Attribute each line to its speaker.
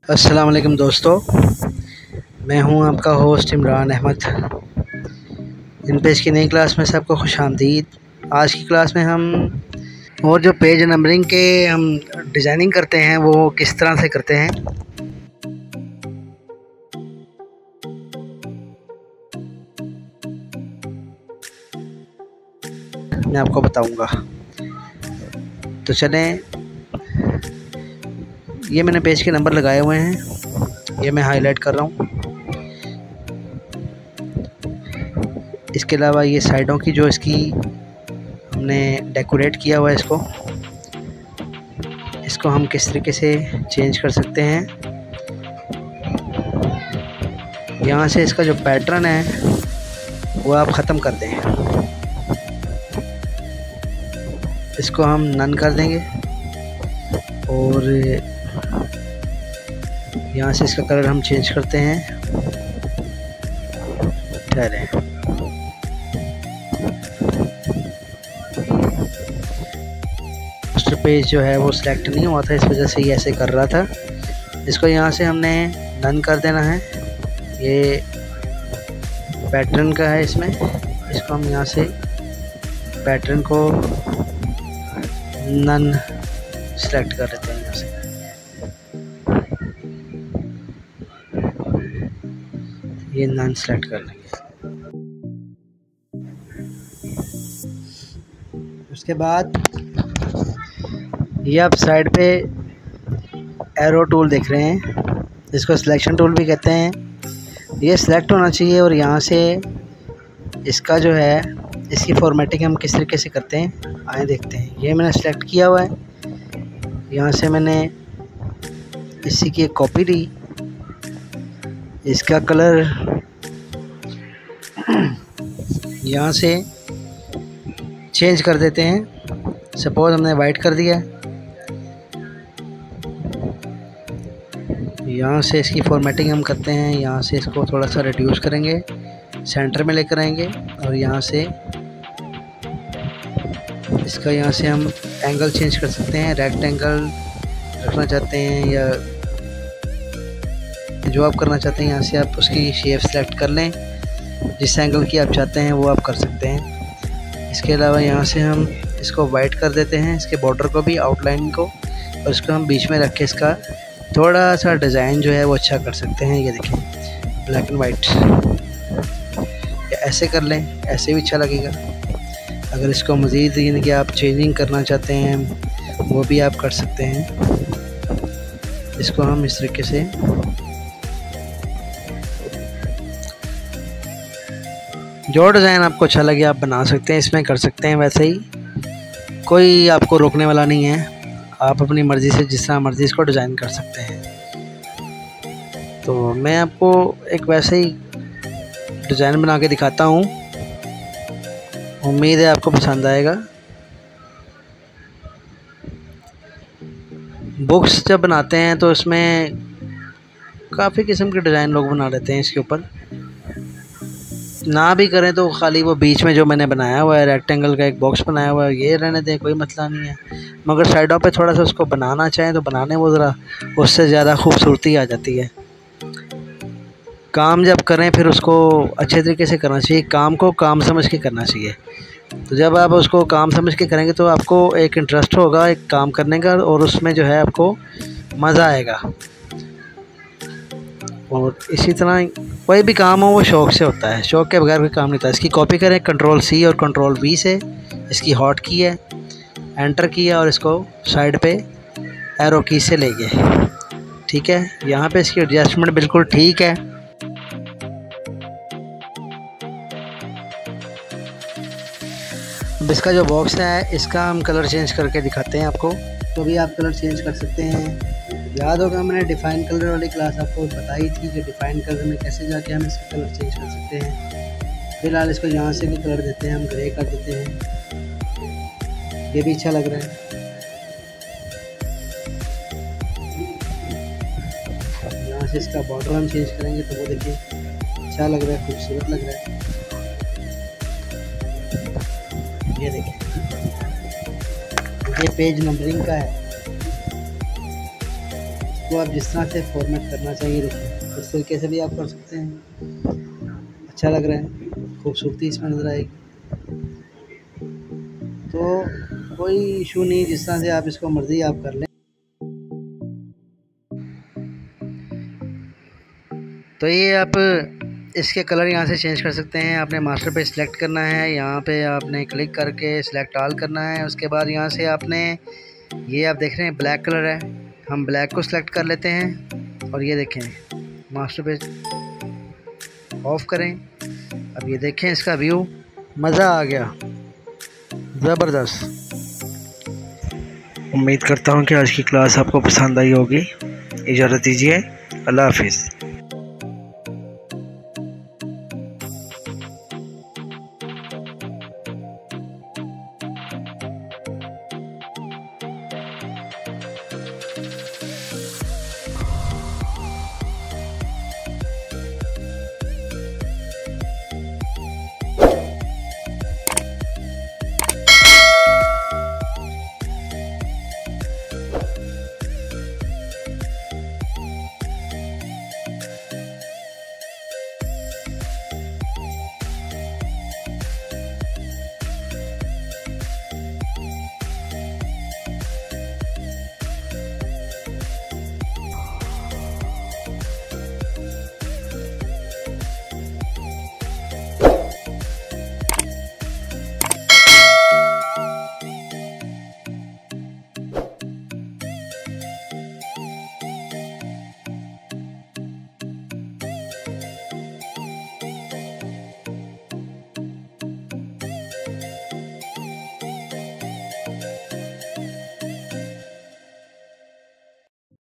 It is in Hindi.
Speaker 1: अस्सलाम वालेकुम दोस्तों, मैं हूं आपका host Imran Ahmed. InPage की नई क्लास में सबको खुशामदीद। आज की क्लास में हम और जो पेज नंबरिंग के हम डिज़ाइनिंग करते हैं वो किस तरह से करते हैं मैं आपको बताऊंगा। तो चलें, ये मैंने पेज के नंबर लगाए हुए हैं, ये मैं हाईलाइट कर रहा हूँ। इसके अलावा ये साइडों की जो इसकी हमने डेकोरेट किया हुआ है, इसको हम किस तरीके से चेंज कर सकते हैं। यहाँ से इसका जो पैटर्न है वो आप ख़त्म कर दें, इसको हम नन कर देंगे और यहाँ से इसका कलर हम चेंज करते हैं। ठहरे, मास्टर पेज जो है वो सिलेक्ट नहीं हुआ था, इस वजह से ये ऐसे कर रहा था। इसको यहाँ से हमने नन कर देना है। ये पैटर्न का है, इसमें इसको हम यहाँ से पैटर्न को नन सेलेक्ट कर लेते हैं। यहाँ से ये नन सेलेक्ट कर लेंगे। उसके बाद ये आप साइड पे एरो टूल देख रहे हैं, इसको सिलेक्शन टूल भी कहते हैं। ये सिलेक्ट होना चाहिए और यहाँ से इसका जो है इसकी फॉर्मेटिंग हम किस तरीके से करते हैं आए देखते हैं। ये मैंने सेलेक्ट किया हुआ है, यहाँ से मैंने इसी की एक कॉपी ली, इसका कलर यहाँ से चेंज कर देते हैं। सपोज हमने वाइट कर दिया, यहाँ से इसकी फॉर्मेटिंग हम करते हैं। यहाँ से इसको थोड़ा सा रिड्यूस करेंगे, सेंटर में लेकर आएंगे और यहाँ से इसका यहाँ से हम एंगल चेंज कर सकते हैं। रेक्टेंगल रखना चाहते हैं या जो आप करना चाहते हैं, यहाँ से आप उसकी शेप सेलेक्ट कर लें। जिस एंगल की आप चाहते हैं वो आप कर सकते हैं। इसके अलावा यहाँ से हम इसको वाइट कर देते हैं, इसके बॉर्डर को भी, आउटलाइन को, और इसको हम बीच में रख के इसका थोड़ा सा डिज़ाइन जो है वो अच्छा कर सकते हैं। ये देखें, ब्लैक एंड वाइट, ऐसे कर लें, ऐसे भी अच्छा लगेगा। अगर इसको मज़ीद यानी कि आप चेंजिंग करना चाहते हैं वो भी आप कर सकते हैं। इसको हम इस तरीके से जो डिज़ाइन आपको अच्छा लगे आप बना सकते हैं, इसमें कर सकते हैं। वैसे ही कोई आपको रोकने वाला नहीं है, आप अपनी मर्ज़ी से जिस तरह मर्ज़ी इसको डिज़ाइन कर सकते हैं। तो मैं आपको एक वैसे ही डिज़ाइन बना के दिखाता हूँ, उम्मीद है आपको पसंद आएगा। बुक्स जब बनाते हैं तो इसमें काफ़ी किस्म के डिज़ाइन लोग बना लेते हैं। इसके ऊपर ना भी करें तो खाली वो बीच में जो मैंने बनाया हुआ है रेक्टेंगल का एक बॉक्स बनाया हुआ है, ये रहने दें, कोई मसला नहीं है। मगर साइडों पे थोड़ा सा उसको बनाना चाहें तो बनाने वो ज़रा उससे ज़्यादा खूबसूरती आ जाती है। काम जब करें फिर उसको अच्छे तरीके से करना चाहिए, काम को काम समझ के करना चाहिए। तो जब आप उसको काम समझ के करेंगे तो आपको एक इंटरेस्ट होगा एक काम करने का, और उसमें जो है आपको मज़ा आएगा। और इसी तरह कोई भी काम हो वो शौक़ से होता है, शौक़ के बगैर कोई काम नहीं होता। इसकी कॉपी करें, Ctrl+C और Ctrl+V से, इसकी हॉट की है, एंटर किया और इसको साइड पे एरो की से ले गए। ठीक है, यहाँ पे इसकी एडजस्टमेंट बिल्कुल ठीक है। अब इसका जो बॉक्स है इसका हम कलर चेंज करके दिखाते हैं आपको। तो भी आप कलर चेंज कर सकते हैं। याद होगा मैंने डिफ़ाइन कलर वाली क्लास आपको बताई थी कि डिफ़ाइन कलर में कैसे जाके हम इसका कलर चेंज कर सकते हैं। फ़िलहाल इसको यहाँ से भी कलर देते हैं, हम ग्रे कर देते हैं, ये भी अच्छा लग रहा है। यहाँ से इसका बॉर्डर हम चेंज करेंगे तो वो देखिए अच्छा लग रहा है, खूबसूरत लग रहा है। ये देखिए, ये पेज नंबरिंग का है। इसको आप जिस तरह से फॉर्मेट करना चाहिए इस तरीके से भी आप कर सकते हैं। अच्छा लग रहा है, खूबसूरती इसमें नज़र आएगी। तो कोई इशू नहीं, जिस तरह से आप इसको मर्ज़ी आप कर लें। तो ये आप इसके कलर यहाँ से चेंज कर सकते हैं। आपने मास्टर पे सिलेक्ट करना है, यहाँ पे आपने क्लिक करके सिलेक्ट ऑल करना है। उसके बाद यहाँ से आपने ये आप देख रहे हैं ब्लैक कलर है, हम ब्लैक को सिलेक्ट कर लेते हैं और ये देखें मास्टर पे ऑफ करें। अब ये देखें इसका व्यू, मज़ा आ गया, ज़बरदस्त।
Speaker 2: उम्मीद करता हूँ कि आज की क्लास आपको पसंद आई होगी। इजाज़त दीजिए, अल्लाह हाफिज़।